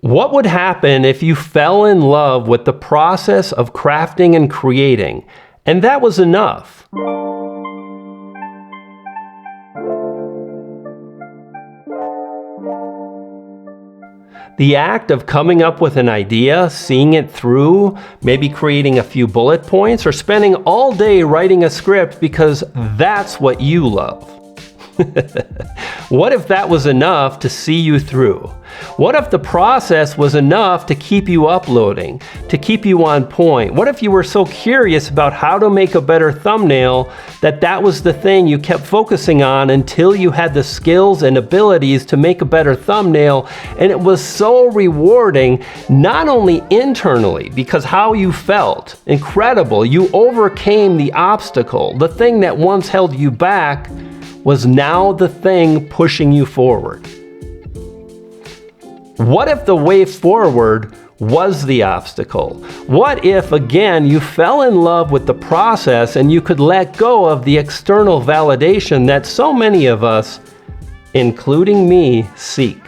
What would happen if you fell in love with the process of crafting and creating, and that was enough? The act of coming up with an idea, seeing it through, maybe creating a few bullet points, or spending all day writing a script because that's what you love. What if that was enough to see you through? What if the process was enough to keep you uploading, to keep you on point? What if you were so curious about how to make a better thumbnail that that was the thing you kept focusing on until you had the skills and abilities to make a better thumbnail, and it was so rewarding, not only internally, because how you felt, incredible, you overcame the obstacle, the thing that once held you back was now the thing pushing you forward. What if the way forward was the obstacle? What if, again, you fell in love with the process and you could let go of the external validation that so many of us, including me, seek?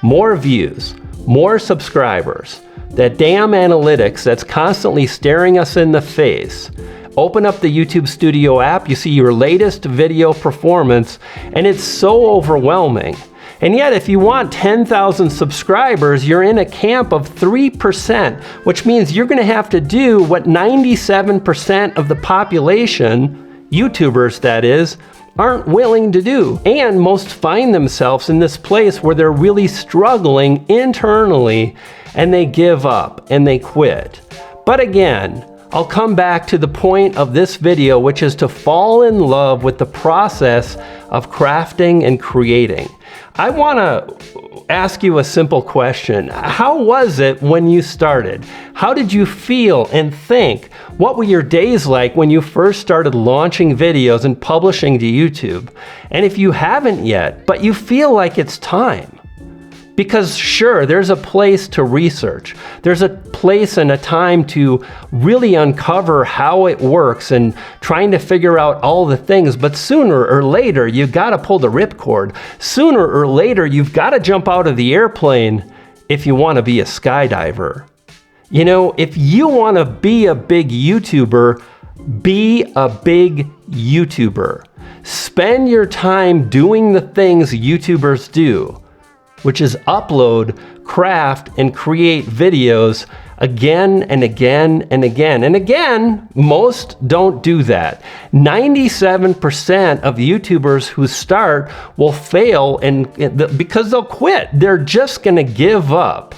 More views, more subscribers, that damn analytics that's constantly staring us in the face. Open up the YouTube Studio app, you see your latest video performance, and it's so overwhelming. And yet, if you want 10,000 subscribers, you're in a camp of 3%, which means you're gonna have to do what 97% of the population, YouTubers that is, aren't willing to do. And most find themselves in this place where they're really struggling internally, and they give up and they quit. But again, I'll come back to the point of this video, which is to fall in love with the process of crafting and creating. I want to ask you a simple question. How was it when you started? How did you feel and think? What were your days like when you first started launching videos and publishing to YouTube? And if you haven't yet, but you feel like it's time, because sure, there's a place to research. There's a place and a time to really uncover how it works and trying to figure out all the things. But sooner or later, you gotta pull the ripcord. Sooner or later, you've gotta jump out of the airplane if you wanna be a skydiver. You know, if you wanna be a big YouTuber, be a big YouTuber. Spend your time doing the things YouTubers do, which is upload, craft, and create videos again and again and again. And again, most don't do that. 97% of YouTubers who start will fail because they'll quit. They're just gonna give up.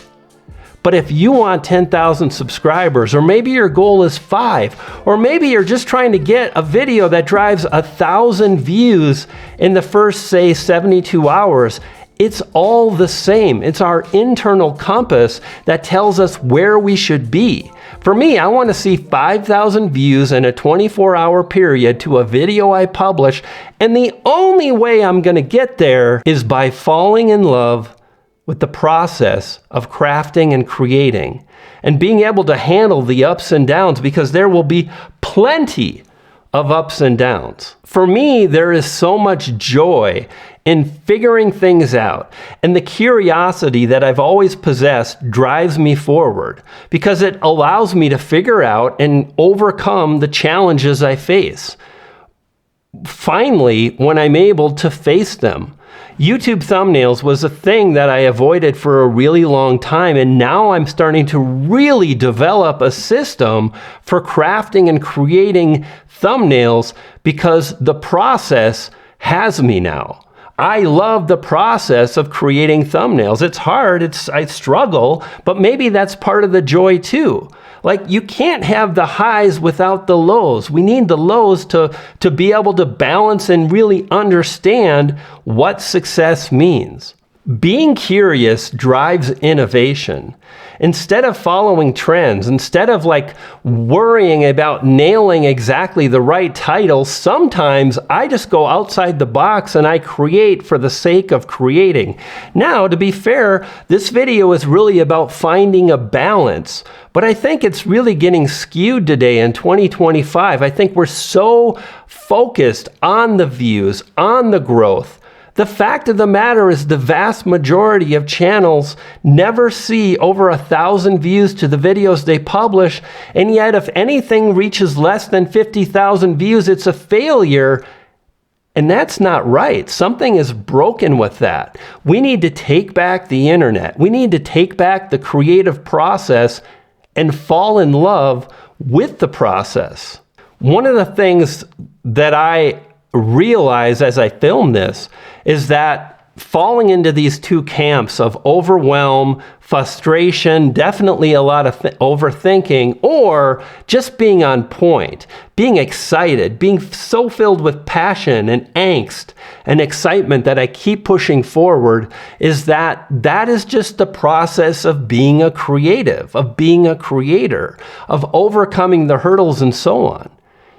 But if you want 10,000 subscribers, or maybe your goal is 5, or maybe you're just trying to get a video that drives 1,000 views in the first, say, 72 hours, it's all the same. It's our internal compass that tells us where we should be. For me, I want to see 5,000 views in a 24-hour period to a video I publish, and the only way I'm going to get there is by falling in love with the process of crafting and creating, and being able to handle the ups and downs, because there will be plenty of ups and downs. For me, there is so much joy in figuring things out, and the curiosity that I've always possessed drives me forward because it allows me to figure out and overcome the challenges I face. Finally, when I'm able to face them. YouTube thumbnails was a thing that I avoided for a really long time, and now I'm starting to really develop a system for crafting and creating thumbnails because the process has me now. I love the process of creating thumbnails. It's hard, I struggle, but maybe that's part of the joy too. Like, you can't have the highs without the lows. We need the lows to be able to balance and really understand what success means. Being curious drives innovation. Instead of following trends, instead of worrying about nailing exactly the right title, sometimes I just go outside the box and I create for the sake of creating. Now, to be fair, this video is really about finding a balance, but I think it's really getting skewed today in 2025. I think we're so focused on the views, on the growth, The fact of the matter is the vast majority of channels never see over 1,000 views to the videos they publish, and yet if anything reaches less than 50,000 views, it's a failure. And that's not right. Something is broken with that. We need to take back the internet. We need to take back the creative process and fall in love with the process. One of the things that I realize as I film this is that falling into these two camps of overwhelm, frustration, definitely a lot of overthinking, or just being on point, being excited, being so filled with passion and angst and excitement that I keep pushing forward, is that is just the process of being a creative, of being a creator, of overcoming the hurdles and so on.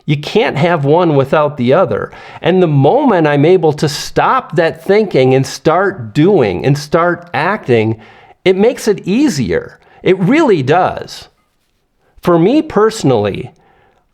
You can't have one without the other. And the moment I'm able to stop that thinking and start doing and start acting, it makes it easier. It really does. For me personally,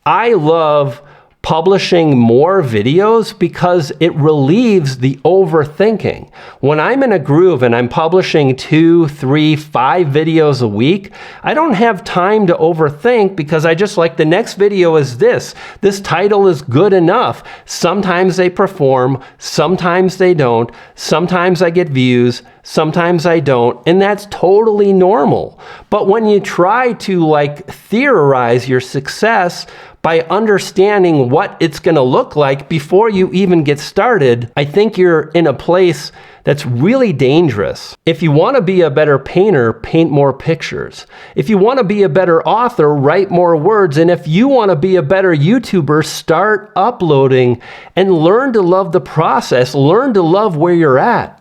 I love publishing more videos because it relieves the overthinking. When I'm in a groove and I'm publishing 2, 3, 5 videos a week, I don't have time to overthink because I just like the next video is this. This title is good enough. Sometimes they perform, sometimes they don't. Sometimes I get views, sometimes I don't, and that's totally normal. But when you try to theorize your success by understanding what it's going to look like before you even get started, I think you're in a place that's really dangerous. If you want to be a better painter, paint more pictures. If you want to be a better author, write more words. And if you want to be a better YouTuber, start uploading and learn to love the process, learn to love where you're at.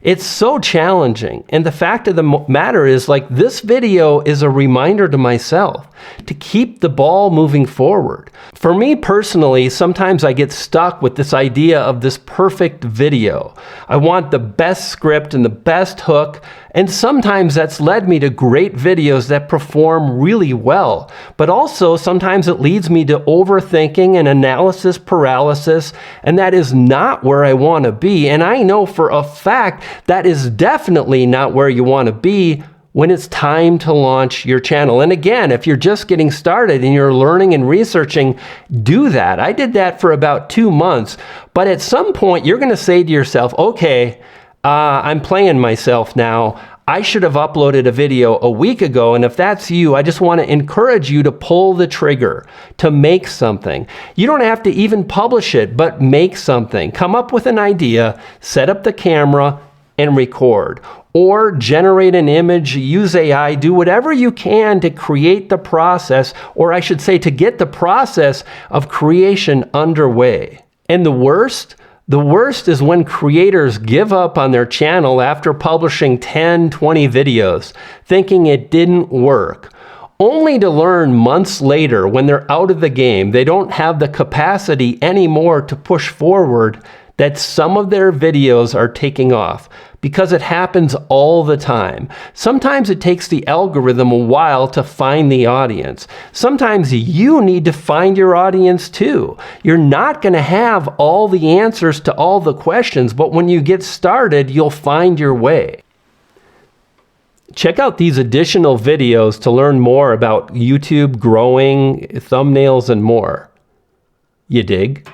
It's so challenging. And the fact of the matter is, this video is a reminder to myself to keep the ball moving forward. For me personally, sometimes I get stuck with this idea of this perfect video. I want the best script and the best hook, and sometimes that's led me to great videos that perform really well. But also sometimes it leads me to overthinking and analysis paralysis, and that is not where I want to be. And I know for a fact that is definitely not where you want to be when it's time to launch your channel. And again, if you're just getting started and you're learning and researching, do that. I did that for about 2 months. But at some point, you're going to say to yourself, okay, I'm playing myself now. I should have uploaded a video a week ago. And if that's you, I just want to encourage you to pull the trigger, to make something. You don't have to even publish it, but make something. Come up with an idea, set up the camera, and record. Or generate an image, use AI, do whatever you can to create the process, or I should say to get the process of creation underway. And the worst is when creators give up on their channel after publishing 10, 20 videos, thinking it didn't work, only to learn months later when they're out of the game, they don't have the capacity anymore to push forward, that some of their videos are taking off, because it happens all the time. Sometimes it takes the algorithm a while to find the audience. Sometimes you need to find your audience too. You're not going to have all the answers to all the questions, but when you get started, you'll find your way. Check out these additional videos to learn more about YouTube, growing, thumbnails, and more. You dig?